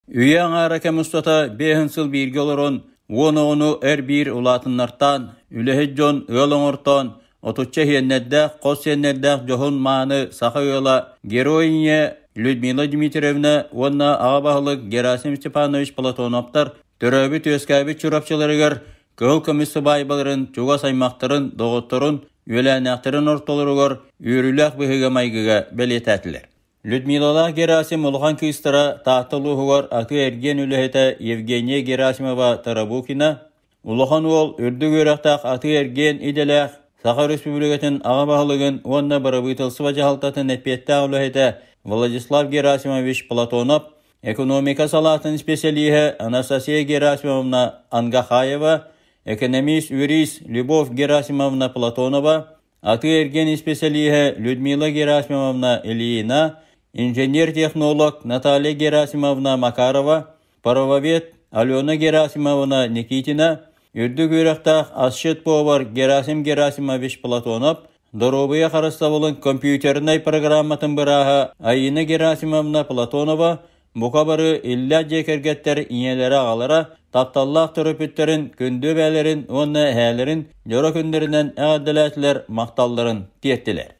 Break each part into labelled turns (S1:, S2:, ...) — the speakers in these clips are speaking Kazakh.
S1: Üyen arake Mustafa behinsıl birge olorun, onu bir ulatınlartan, ülehecjon ıaloңorton, otutça hiyennedde, kos hiyennedde johun manı saha yola Geroinye Людмила Дмитриевна, onna ağabahılık Gerasim Stepanovich Platonovtar, töröbü tüyeskabit çurapçılarıgar, kıhıl komissi baybaların, çuga saymaqtарын, doğutturun, ülänäqtirin ortalarıgar, üyrülək bıhıga maygıga belirtetiler. Людмила Gerasim Ulğan kıstara tahtılıhugar atı ergen ülehete Evgeniya Gerasimova Tarabukina, Ulğan ol ürdü görəqtaq atı ergen idelək, Saha Respublikatin ağabahılığın onna barabıtılsı vacahaltatın etpettaq ülehete Владислав Герасимович Платонов, экономика салатын специалиhe Анастасия Герасимовна Ангахаева, экономист-юрист Любовь Герасимовна Платонова, atı ergen специалиhe Людмила Герасимовна Ильина, инженер-технолог Наталья Герасимовна Макарова, правовед Алена Герасимовна Никитина, үрдік үйрақтақ асшыт повар Герасим Герасимович Платонов, Доробыя қарыстабылын компьютернай программатын бұраға Айына Герасимовна Платонова бұқабары ілля жекергеттер инелері ағалара тапталлақ түріпіттерін, күнді бәлерін, оны әлерін, жора күндерінен әғадыләтілер мақталларын тиеттілер.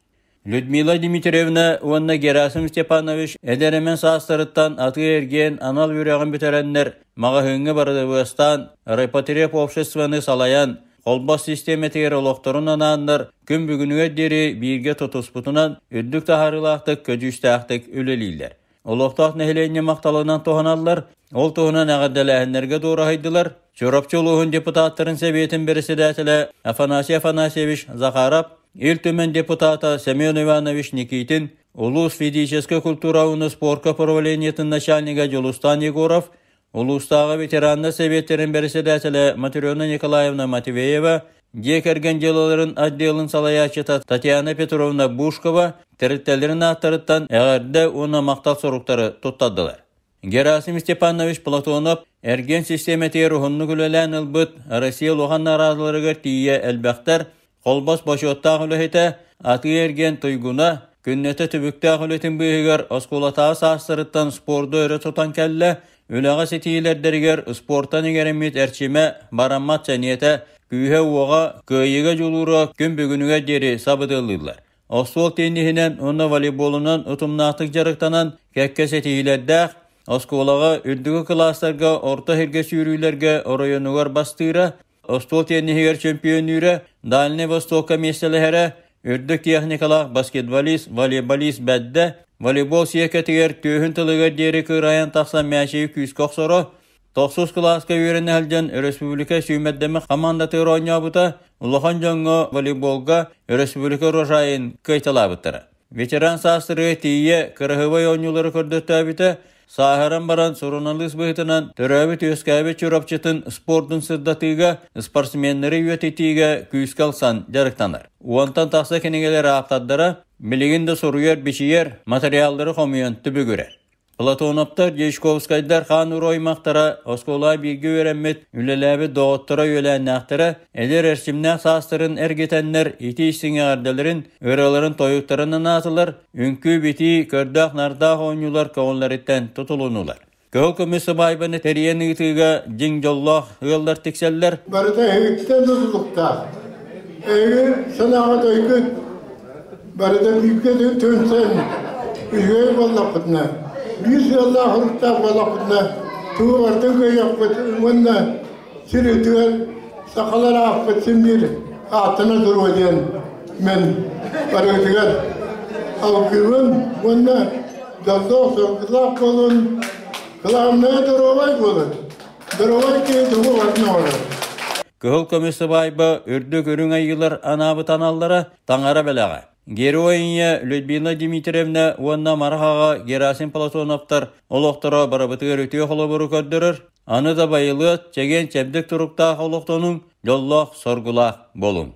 S1: Людмила Дмитриевна оны Герасим Степанович әдеремен састырыттан аты ерген анал үрәғын бітереннер мағahыңы барды бұстан репатреп обществоны салаян Қолбас системетер олықтырын анандар күн бүгінуге дері бірге тұтыспытынан үддік тахарылақтық көджістақтық өлелейлер. Олықтақ нәхілене мақталынан тоғаналар, ол тоғынан әғаддәләхінлерге doğru хайдылар. Çorapçılığın депутаттарын сәбетін бірісі дәтілі Афанасий Афанасьевич Захаров, ел төмен депутата Семен Иванович Никитин, Улус физической культурауны спорка правлениетін начальника Жолустан Егоров, Улустағы ветеранны советтерін бірісі дәтілі Матрена Николаевна Матвеева, декерген жылыларын отделын салаячыта Татьяна Петровна Бушкова тіріттелерін аттырыттан әғірді оны мақтал соруқтары тұттадылар. Герасим Степанович Платонов әрген системетер ұғынны күлелән ұлбыт Россия лоған наразыларығыр тие әлбәқтер қолбас башуаттағы үліхеті аты ерген тұйгуна күннеті түбіктағы үлетін бұйығыр осколатағы састырыттан спорды өрі тұтан кәлі Üləğə setiyilərdərgər sportan egeремет әрчеме бараммат сәниеті күйе оға көйеге жолуыра күн бүгінуге дері сабыдылылар. Осуол теннихінен оны волейболынан ұтымнақтық жарықтанан кәкке сетийлердәқ осколаға үрдігі кластарға орта херге сүйрүйлерге орайонуғар бастыра, осуол теннихігер чемпионүйрі Дальний Востокка меселіхері үрдік техникалақ баскетболист, волейболист бәдді Волейбол сиекетігер түйін тылығыр дері кырайын тақсан мәшейі күйіскоқ соры, 9 класқа үйрені әлден республика сүймәддемі командаты ронябыта, ұлыған жоңғы волейболға республика рожайын көйталабыттыры. Ветеран састыры тие кырығывай ойнулары көрдетті әбіті, сағыран баран сұрыналыс бұғытынан түрәбі төскәбі чүрапчытын спортын сырдатыға спортсменлері өтетіге күйіскалсан жарықтаныр. Уантан тақса кенегелері аптаддара, Билигинде соруер бишиер материалдары хомуян түбі көрер. Платоновтар Ешковскайдар хан уроймақтара оскола бірге өреммет үлеләбі доғыттыра өләннақтыра әлер әрсімнәқ састырын әргетенлер ити істіңе ардаларын өреларын тойуқтарынан атылар, үнкі бити көрдақ нардақ ойнулар көңіллеріттен тұтылунулар. Көл көмесі байбаны тәрияны ұтыға жин жоллақ ұялдар текселлер.
S2: Барыда әйттен ұзылықта. Әйгі санаға дойгіт. Barada büyükleri tönsen, üyey vallakıdına, 100 yıllar hırıkta vallakıdına, tuğu artık yapıp, onunla sürütüler, sakalara affetsin bir atına durmayan men barıdıgar. Avgıvın, onunla dalda sorgulak olun, kılavmaya durovay olun. Durovay ki tuğu varına olur.
S1: Kıhıl komisi bayba, ürdük ürün ayılar anabı tanallara, tangara belağa. Героиня Людмила Дмитриевна онна мархаға Герасим Платоновтар олықтыра барабытығыр өте қолы көддірір. Аны да байылы чеген чәбдік тұрықта қолықтының жоллақ соргулақ болын.